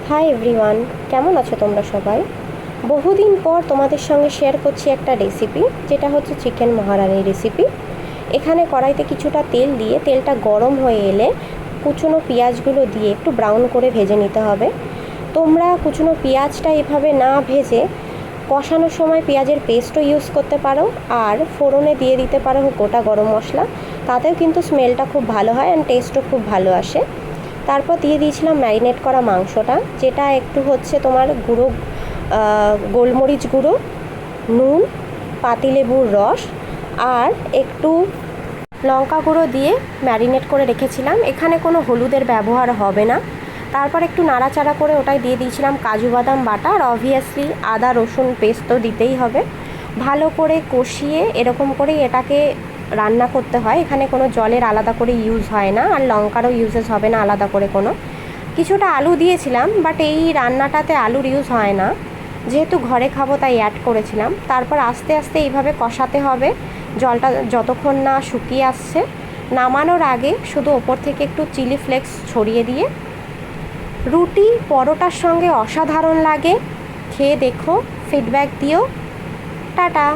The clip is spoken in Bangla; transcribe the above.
হাই এভরিওয়ান, কেমন আছো তোমরা সবাই? বহুদিন পর তোমাদের সঙ্গে শেয়ার করছি একটা রেসিপি, যেটা হচ্ছে চিকেন মহারানি রেসিপি। এখানে কড়াইতে কিছুটা তেল দিয়ে তেলটা গরম হয়ে এলে কুচনো পেঁয়াজগুলো দিয়ে একটু ব্রাউন করে ভেজে নিতে হবে। তোমরা কুচনো পেঁয়াজটা এভাবে না ভেজে কষানোর সময় পেঁয়াজের পেস্টও ইউজ করতে পারো, আর ফোড়নে দিয়ে দিতে পারো গোটা গরম মশলা। তাতেও কিন্তু স্মেলটা খুব ভালো হয় অ্যান্ড টেস্টও খুব ভালো আসে। তারপর দিয়ে দিয়েছিলাম ম্যারিনেট করা মাংসটা, যেটা একটু হচ্ছে তোমার গুঁড়ো গোলমরিচ গুঁড়ো, নুন, পাতিলেবুর রস আর একটু লঙ্কা গুঁড়ো দিয়ে ম্যারিনেট করে রেখেছিলাম। এখানে কোনো হলুদের ব্যবহার হবে না। তারপর একটু নাড়াচাড়া করে ওটাই দিয়ে দিয়েছিলাম কাজু বাদাম বাটা, আর অবভিয়াসলি আদা রসুন পেস্ট তো দিতেই হবে। ভালো করে কষিয়ে এরকম করেই এটাকে রান্না করতে হয়। এখানে কোনো জলের আলাদা করে ইউজ হয় না, আর লঙ্কারও ইউজেস হবে না আলাদা করে কোনো। কিছুটা আলু দিয়েছিলাম, বাট এই রান্নাটাতে আলুর ইউজ হয় না, যেহেতু ঘরে খাবো তাই অ্যাড করেছিলাম। তারপর আস্তে আস্তে এইভাবে কষাতে হবে জলটা যতক্ষণ না শুকিয়ে আসছে। নামানোর আগে শুধু ওপর থেকে একটু চিলি ফ্লেক্স ছড়িয়ে দিয়ে রুটি পরোটার সঙ্গে অসাধারণ লাগে। খেয়ে দেখো, ফিডব্যাক দিও। টাটা।